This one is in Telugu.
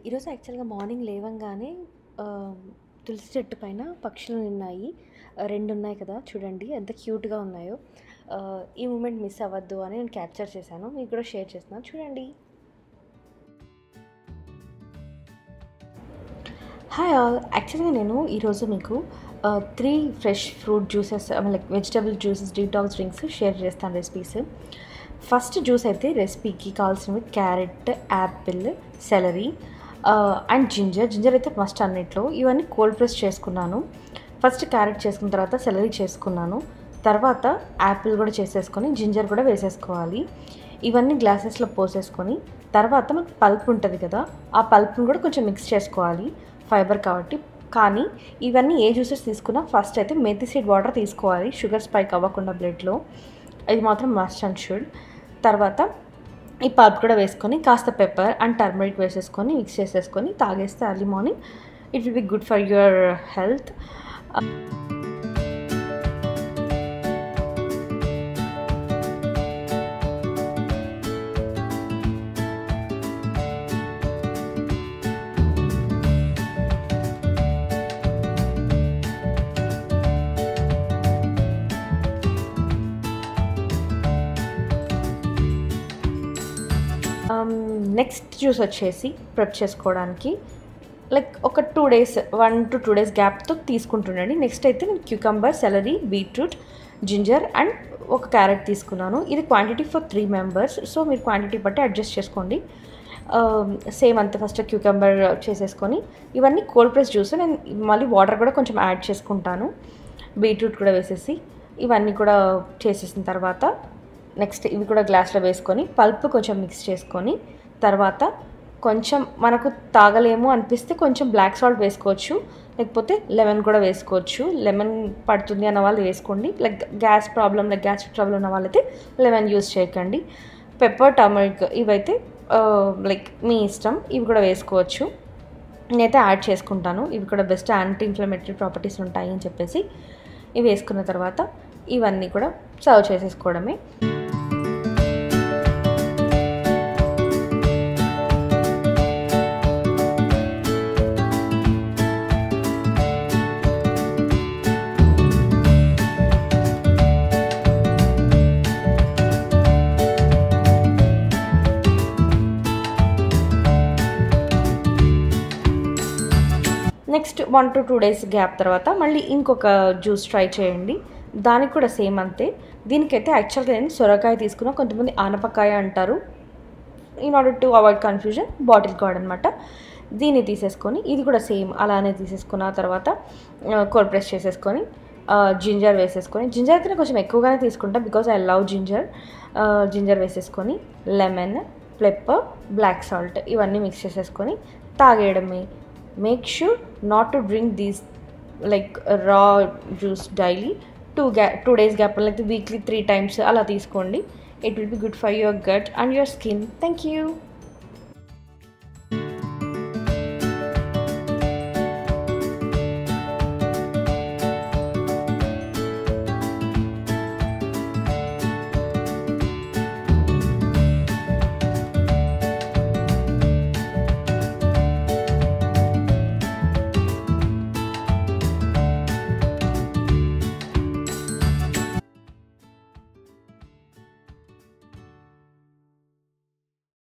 ఈరోజు యాక్చువల్‌గా మార్నింగ్ లేవంగానే ఆహ్, తులసి చెట్టు పైన పక్షులు ఉన్నాయి. 2 ఉన్నాయి కదా! చూడండి ఎంత క్యూట్‌గా ఉన్నాయో. ఈ మూమెంట్ మిస్ అవ్వద్దు అని నేను క్యాప్చర్ చేశాను. మీకు కూడా షేర్ చేస్తున్నాను చూడండి. Hi all. యాక్చువల్‌గా నేను ఈరోజు మీకు 3 fresh fruit juices like vegetable juices, detox drinks share చేస్తాను రెసిపీస్. ఫస్ట్ జ్యూస్ అయితే రెసిపీకి కావాల్సినవి carrot, Apple, salary and ginger అయితే మస్ట్ అన్నిట్లో. ఇవన్నీ కోల్డ్ ప్రెస్ చేసుకున్నాను. ఫస్ట్ క్యారెట్ చేసుకున్న తర్వాత సెలరీ చేసుకున్నాను. తర్వాత యాపిల్ కూడా చేసేసుకొని జింజర్ కూడా వేసేసుకోవాలి. ఇవన్నీ గ్లాసెస్లో పోసేసుకొని తర్వాత మనకు పల్ప్ ఉంటుంది కదా, ఆ పల్ప్ని కూడా కొంచెం మిక్స్ చేసుకోవాలి ఫైబర్ కాబట్టి. కానీ ఇవన్నీ ఏ జ్యూసెస్ తీసుకున్నా ఫస్ట్ అయితే మెంతి సీడ్ వాటర్ తీసుకోవాలి, షుగర్ స్పైక్ అవ్వకుండా బ్లడ్లో. ఇది మాత్రం మస్ట్ అండ్ షుడ్. తర్వాత ఈ పల్ప్ కూడా వేసుకొని కాస్త పెప్పర్ అండ్ టర్మరిక్ వేసేసుకొని మిక్స్ చేసేసుకొని తాగేస్తే early morning it will be good for your health. Next juice వచ్చేసి ప్రెప్ చేసుకోవడానికి లైక్ ఒక 2 days 1 to 2 days గ్యాప్తో తీసుకుంటుండండి. నెక్స్ట్ అయితే నేను cucumber, celery, beetroot, ginger and ఒక క్యారెట్ తీసుకున్నాను. ఇది క్వాంటిటీ ఫర్ 3 members. సో మీరు క్వాంటిటీ బట్టి అడ్జస్ట్ చేసుకోండి. సేమ్ అంతే. ఫస్ట్ క్యూకంబర్ చేసేసుకొని ఇవన్నీ కోల్డ్ ప్రెస్ జ్యూస్. నేను మళ్ళీ వాటర్ కూడా కొంచెం యాడ్ చేసుకుంటాను. బీట్రూట్ కూడా వేసేసి ఇవన్నీ కూడా చేసేసిన తర్వాత నెక్స్ట్ ఇవి కూడా గ్లాస్లో వేసుకొని పల్ప్ కొంచెం మిక్స్ చేసుకొని తర్వాత కొంచెం మనకు తాగలేము అనిపిస్తే కొంచెం బ్లాక్ సాల్ట్ వేసుకోవచ్చు, లేకపోతే లెమన్ కూడా వేసుకోవచ్చు. లెమన్ పడుతుంది అన్న వాళ్ళు వేసుకోండి. లైక్ గ్యాస్ట్రిక్ ప్రాబ్లం ఉన్న వాళ్ళైతే లెమన్ యూజ్ చేయకండి. పెప్పర్, టర్మరిక్ ఇవైతే లైక్ మీ ఇష్టం, ఇవి కూడా వేసుకోవచ్చు. నేనైతే యాడ్ చేసుకుంటాను. ఇవి కూడా బెస్ట్ యాంటీ ఇన్ఫ్లమేటరీ ప్రాపర్టీస్ ఉంటాయి అని చెప్పేసి ఇవి వేసుకున్న తర్వాత ఇవన్నీ కూడా సర్వ్ చేసేసుకోవడమే. నెక్స్ట్ 1 to 2 days గ్యాప్ తర్వాత మళ్ళీ ఇంకొక జ్యూస్ ట్రై చేయండి. దానికి కూడా సేమ్ అంతే. దీనికైతే యాక్చువల్గా నేను సొరకాయ తీసుకున్నా, కొంతమంది ఆనపకాయ అంటారు. In order to avoid confusion bottle gourd అనమాట. దీన్ని తీసేసుకొని ఇది కూడా సేమ్ అలానే తీసేసుకున్న తర్వాత కోల్డ్ ప్రెస్ చేసేసుకొని జింజర్ వేసేసుకొని, జింజర్ అయితే కొంచెం ఎక్కువగానే తీసుకుంటా because I love ginger. Ginger వేసేసుకొని లెమన్, పెప్పర్, బ్లాక్ సాల్ట్ ఇవన్నీ మిక్స్ చేసేసుకొని తాగేయడమే. Make sure not to drink these like raw juice daily. 2 days gap like weekly 3 times ala teeskondi. It will be good for your gut and your skin. Thank you.